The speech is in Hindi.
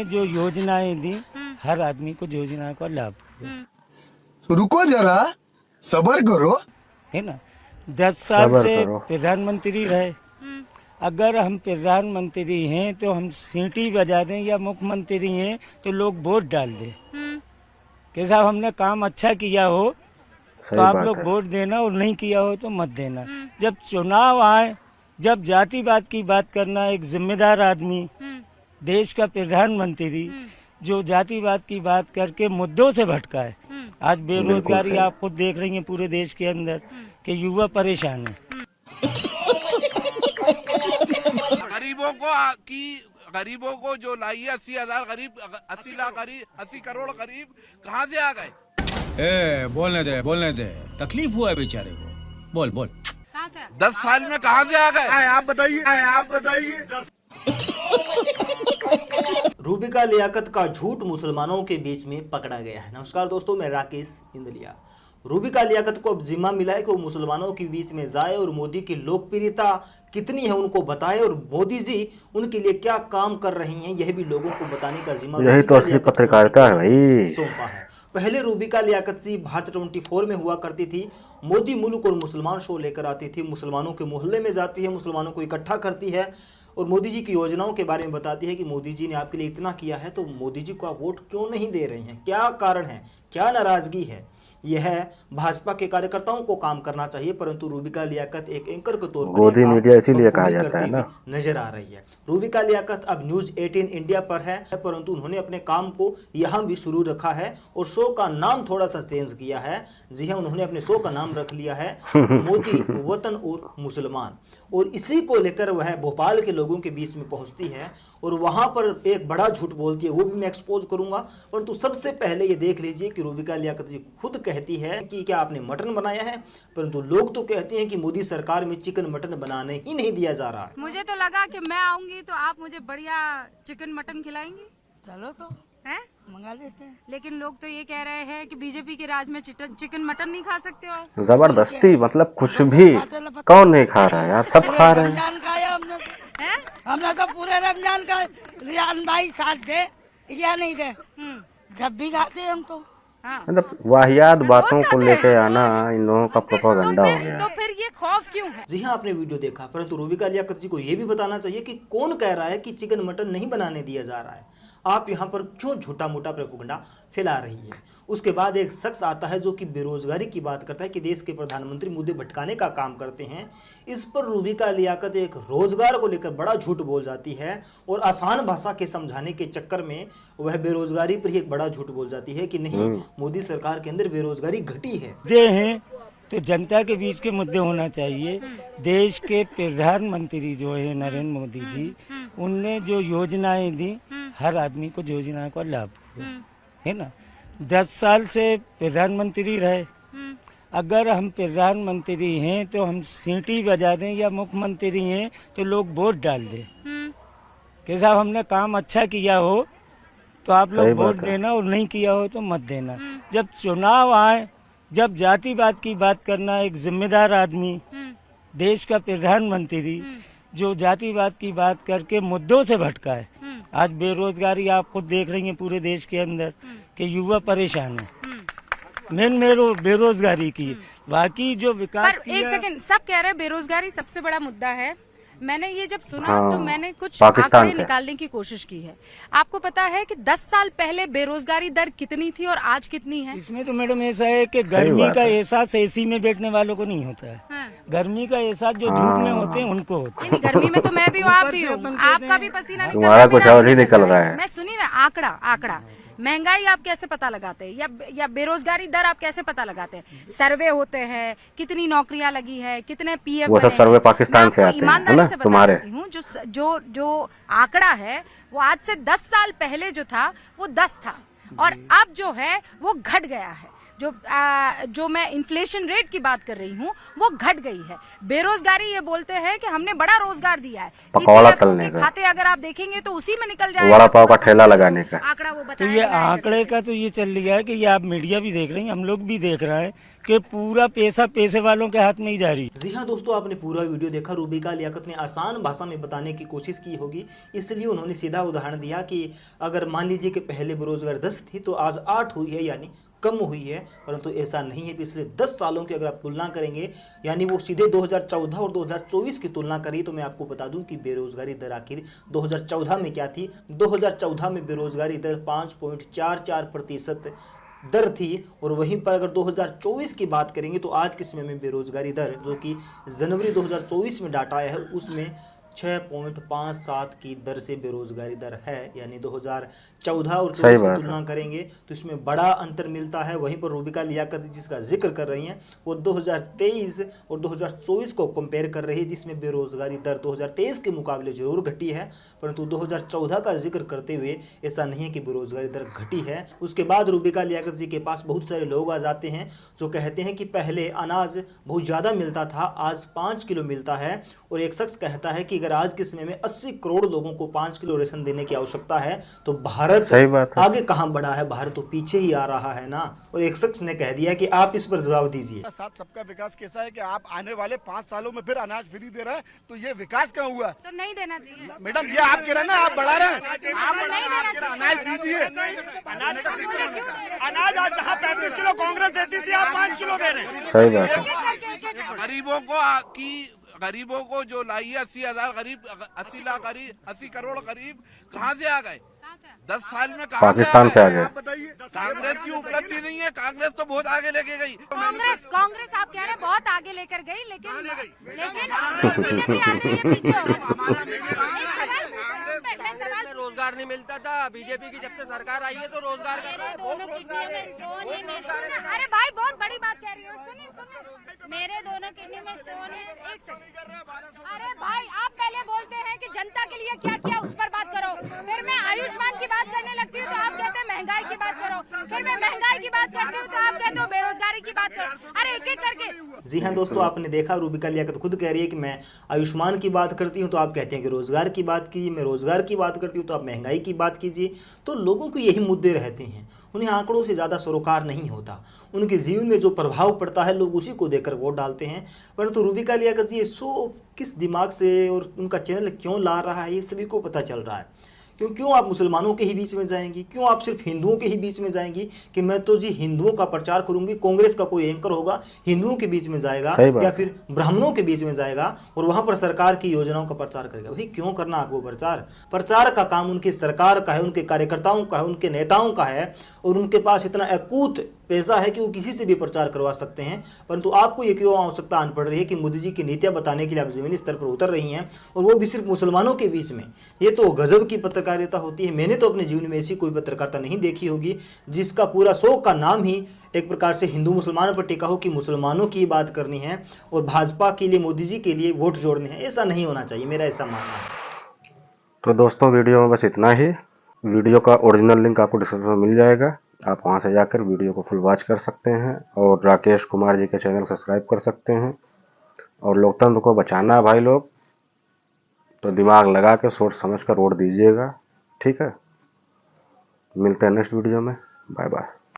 जो योजनाएं दी, हर आदमी को योजना का लाभ हुआ, तो रुको जरा, सब्र करो, है ना। 10 साल से प्रधानमंत्री रहे। अगर हम प्रधानमंत्री हैं तो हम सीटी बजा दें, या मुख्यमंत्री हैं तो लोग वोट डाल दें कि साहब हमने काम अच्छा किया हो तो आप लोग वोट देना, और नहीं किया हो तो मत देना। जब चुनाव आए, जब जातिवाद की बात करना, एक जिम्मेदार आदमी, देश का प्रधानमंत्री जो जातिवाद की बात करके मुद्दों से भटका है। आज बेरोजगारी आप खुद देख रही हैं पूरे देश के अंदर कि युवा परेशान है। गरीबों को जो लाई है 80,000 गरीब, 80 लाख गरीब, 80 करोड़ गरीब कहाँ से आ गए? बोलने दे, तकलीफ हुआ है बेचारे को। बोल कहाँ से? 10 साल में कहाँ से आ गए? आप बताइए। रूबिका लियाकत का झूठ मुसलमानों के बीच में पकड़ा गया है। नमस्कार दोस्तों, मैं राकेश इंदलिया। रूबिका लियाकत को अब जिम्मा मिला है कि वो मुसलमानों के बीच में जाए और मोदी की लोकप्रियता कितनी है उनको बताए, और मोदी जी उनके लिए क्या काम कर रही हैं यह भी लोगों को बताने का जिम्मा यही तो असली पत्रकारिता है भाई, सौंपा है। पहले रूबिका लियाकत जी भारत 24 में हुआ करती थी। मोदी मुल्क और मुसलमान शो लेकर आती थी, मुसलमानों के मोहल्ले में जाती है, मुसलमानों को इकट्ठा करती है और मोदी जी की योजनाओं के बारे में बताती है कि मोदी जी ने आपके लिए इतना किया है तो मोदी जी को आप वोट क्यों नहीं दे रहे हैं, क्या कारण है, क्या नाराजगी है। यह भाजपा के कार्यकर्ताओं को काम करना चाहिए, परंतु रूबिका लियाकत एक एंकर के तौर पर गोदी मीडिया इसीलिए कहा जाता है ना, नजर आ रही है। रूबिका लियाकत अब न्यूज 18 इंडिया पर है, परंतु उन्होंने अपने काम को यहाँ भी शुरू रखा है और शो का नाम थोड़ा सा चेंज किया है। जी हाँ, उन्होंने अपने शो का नाम रख लिया है मोदी, वतन और मुसलमान, और इसी को लेकर वह भोपाल के लोगों के बीच में पहुंचती है और वहां पर एक बड़ा झूठ बोलती है, वो भी मैं एक्सपोज करूंगा। परंतु सबसे पहले ये देख लीजिए कि रूबिका लियाकत जी खुद कहती है कि क्या आपने मटन बनाया है, परंतु लोग तो कहते हैं कि मोदी सरकार में चिकन मटन बनाने ही नहीं दिया जा रहा है। मुझे तो लगा कि मैं आऊंगी तो आप मुझे बढ़िया चिकन मटन खिलाएंगे। चलो तो हैं, मंगा लेते हैं। लेकिन लोग तो ये कह रहे हैं कि बीजेपी के राज में चिकन मटन नहीं खा सकते हो। जबरदस्ती, मतलब कुछ भी, कौन नहीं खा रहा है यार, सब खा रहे हैं। रमजान खाया हमने तो पूरे रमजान का रियान भाई साथ थे या नहीं थे, जब भी खाते हम तो। मतलब वाहियात बातों को लेके आना इन लोगों का प्रोपेगेंडा हो गया। तो फिर ये खौफ क्यों है? जी हाँ, आपने वीडियो देखा, परंतु रूबिका लियाकत जी को ये भी बताना चाहिए कि कौन कह रहा है कि चिकन मटन नहीं बनाने दिया जा रहा है। आप यहाँ पर क्यों झूठा मोटा प्रोपेगेंडा फैला रही है। उसके बाद एक शख्स आता है जो कि बेरोजगारी की बात करता है कि देश के प्रधानमंत्री मुद्दे भटकाने का काम करते हैं। इस पर रूबिका लियाकत एक रोजगार को लेकर बड़ा झूठ बोल जाती है और आसान भाषा के समझाने के चक्कर में वह बेरोजगारी पर ही एक बड़ा झूठ बोल जाती है कि नहीं, मोदी सरकार के अंदर बेरोजगारी घटी है। तो जनता के बीच के मुद्दे होना चाहिए। देश के प्रधानमंत्री जो है नरेंद्र मोदी जी, उनने जो योजनाएं दी, हर आदमी को योजना का लाभ हुआ, है ना। 10 साल से प्रधानमंत्री रहे। अगर हम प्रधानमंत्री हैं तो हम सीटी बजा दें, या मुख्यमंत्री हैं तो लोग वोट डाल दें कि साहब हमने काम अच्छा किया हो तो आप लोग वोट देना, और नहीं किया हो तो मत देना। जब चुनाव आए, जब जातिवाद की बात करना, एक जिम्मेदार आदमी, देश का प्रधानमंत्री जो जातिवाद की बात करके मुद्दों से भटका है। आज बेरोजगारी आप खुद देख रही हैं पूरे देश के अंदर कि युवा परेशान है। मेन बेरोजगारी की, बाकी जो विकास पर एक सेकंड, सब कह रहे हैं बेरोजगारी सबसे बड़ा मुद्दा है। मैंने ये जब सुना तो मैंने कुछ आंकड़े निकालने की कोशिश की है। आपको पता है कि 10 साल पहले बेरोजगारी दर कितनी थी और आज कितनी है? इसमें तो मैडम ऐसा है कि गर्मी का एहसास एसी में बैठने वालों को नहीं होता है। गर्मी का एहसास जो धूप में होते हैं उनको होता है। गर्मी में तो मैं भी हूँ, आप भी हो, आपका भी पसीना तुम्हारा कुछ और ही निकल रहा है। मैं सुनी ना, आंकड़ा महंगाई आप कैसे पता लगाते हैं, या बेरोजगारी दर आप कैसे पता लगाते हैं? सर्वे होते हैं, कितनी नौकरियां लगी है, कितने पीएफ, वो सब सर्वे पाकिस्तान से आते हैं, ईमानदारी से तुम्हारे हूँ। जो आंकड़ा है वो आज से 10 साल पहले जो था वो 10 था, और अब जो है वो घट गया है। जो मैं इन्फ्लेशन रेट की बात कर रही हूँ वो घट गई है। बेरोजगारी ये बोलते हैं कि हमने बड़ा रोजगार दिया है। पकौड़ा EPF तलने के का, खाते अगर आप देखेंगे तो उसी में निकल जाएगा। वड़ा पाव का ठेला लगाने का आंकड़ा वो तो बताया ये गया है। आंकड़े का तो ये चल लिया है कि ये आप मीडिया भी देख रहे हैं, हम लोग भी देख रहे हैं कि पूरा पैसा पैसे वालों के हाथ में ही जा रही है। जी हाँ दोस्तों, आपने पूरा वीडियो देखा। रूबिका लियाकत ने आसान भाषा में बताने की कोशिश की होगी, इसलिए उन्होंने सीधा उदाहरण दिया कि अगर मान लीजिए कि पहले बेरोजगार 10 थी तो आज 8 हुई है, यानी कम हुई है। परंतु ऐसा नहीं है। पिछले 10 सालों की अगर आप तुलना करेंगे, यानी वो सीधे 2014 और 2024 की तुलना करिए, तो मैं आपको बता दूं कि बेरोजगारी दर आखिर 2014 में क्या थी। 2014 में बेरोजगारी दर 5.44% दर थी, और वहीं पर अगर 2024 की बात करेंगे तो आज के समय में बेरोजगारी दर जो कि जनवरी 2024 में डाटा आया है उसमें 6.57 की दर से बेरोजगारी दर है। यानी 2014 और 24 की तुलना करेंगे तो इसमें बड़ा अंतर मिलता है। वहीं पर रूबिका लियाकत जिसका जिक्र कर रही हैं वो 2023 और 2024 को कंपेयर कर रही है, जिसमें बेरोजगारी दर 2023 के मुकाबले जरूर घटी है, परंतु 2014 का जिक्र करते हुए ऐसा नहीं है कि बेरोजगारी दर घटी है। उसके बाद रूबिका लियाकत जी के पास बहुत सारे लोग आ जाते हैं जो कहते हैं कि पहले अनाज बहुत ज़्यादा मिलता था, आज 5 किलो मिलता है। और एक शख्स कहता है कि अगर आज के समय में 80 करोड़ लोगों को 5 किलो राशन देने की आवश्यकता है तो भारत आगे कहां बढ़ा है, भारत तो पीछे ही आ रहा है ना। और एक शख्स ने कह दिया कि आप इस पर जवाब दीजिए। साथ सबका विकास कैसा है कि आप आने वाले 5 सालों में फिर अनाज फ्री दे रहे हैं, तो ये विकास कहाँ हुआ? तो नहीं देना चाहिए मैडम, ये आप कह रहे हैं ना, आप बढ़ा रहे हैं। अनाज दीजिए, अनाज आज जहाँ 35 किलो कांग्रेस देती थी आप 5 किलो दे रहे हैं। सही बात है। गरीबों को जो लाई है 80,000 गरीब, 80 लाख गरीब, 80 करोड़ गरीब कहाँ से आ गए? 10 साल में कहाँ पाकिस्तान से आ गए। कांग्रेस की उपलब्धि नहीं है, कांग्रेस तो बहुत आगे लेके गई। कांग्रेस आप कह रहे हैं बहुत आगे लेकर गई, लेकिन बीजेपी आ गई है पीछे। में रोजगार नहीं मिलता था, बीजेपी की जब से सरकार आई है तो रोजगार कर रहा है। अरे भाई बहुत बड़ी बात कह रही हो, सुनिए मेरे दोनों किडनी में स्टोन है। एक सेकंड, अरे भाई आप पहले बोलते हैं कि जनता के लिए क्या किया उस पर बात करो, फिर मैं आयुष्मान की बात करने लगती हूँ तो आप कहते हैं महंगाई की बात करो, फिर मैं महंगाई की बात करती हूँ तो आप कहते हो बेरोजगारी की बात करो। अरे एक एक करके। जी हाँ दोस्तों, आपने देखा रूबिका लियाकत खुद कह रही है कि मैं आयुष्मान की बात करती हूँ तो आप कहते हैं कि रोजगार की बात कीजिए, मैं रोजगार की बात करती हूँ तो आप महंगाई की बात कीजिए। तो लोगों को यही मुद्दे रहते हैं, उन्हें आंकड़ों से ज़्यादा सरोकार नहीं होता, उनके जीवन में जो प्रभाव पड़ता है लोग उसी को देकर वोट डालते हैं। परंतु रूबिका लियाकत जी ये शो किस दिमाग से और उनका चैनल क्यों ला रहा है ये सभी को पता चल रहा है। क्यों आप मुसलमानों के ही बीच में जाएंगी, क्यों आप सिर्फ हिंदुओं के ही बीच में जाएंगी कि मैं तो जी हिंदुओं का प्रचार करूंगी, कांग्रेस का कोई एंकर होगा हिंदुओं के बीच में जाएगा या फिर ब्राह्मणों के बीच में जाएगा और वहां पर सरकार की योजनाओं का प्रचार करेगा। भाई क्यों करना आपको प्रचार का काम उनकी सरकार का है, उनके कार्यकर्ताओं का है, उनके नेताओं का है, और उनके पास इतना अकूत पैसा है कि वो किसी से भी प्रचार करवा सकते हैं। परंतु आपको ये क्यों आवश्यकता आन पड़ रही है कि मोदी जी की नीतियां बताने के लिए आप जमीनी स्तर पर उतर रही हैं, और वो भी सिर्फ मुसलमानों के बीच में। ये तो गजब की पत्रकारिता होती है। मैंने तो अपने जीवन में ऐसी कोई पत्रकारिता नहीं देखी होगी जिसका पूरा शो का नाम ही एक प्रकार से हिंदू मुसलमानों पर टिका हो कि मुसलमानों की बात करनी है और भाजपा के लिए, मोदी जी के लिए वोट जोड़ने हैं। ऐसा नहीं होना चाहिए, मेरा ऐसा मानना है। तो दोस्तों वीडियो में बस इतना ही। वीडियो का ओरिजिनल लिंक आपको डिस्क्रिप्शन में मिल जाएगा, आप वहां से जाकर वीडियो को फुल वॉच कर सकते हैं और राकेश कुमार जी के चैनल को सब्सक्राइब कर सकते हैं। और लोकतंत्र को बचाना है भाई लोग, तो दिमाग लगा के सोच समझ कर वोट दीजिएगा, ठीक है। मिलते हैं नेक्स्ट वीडियो में, बाय बाय।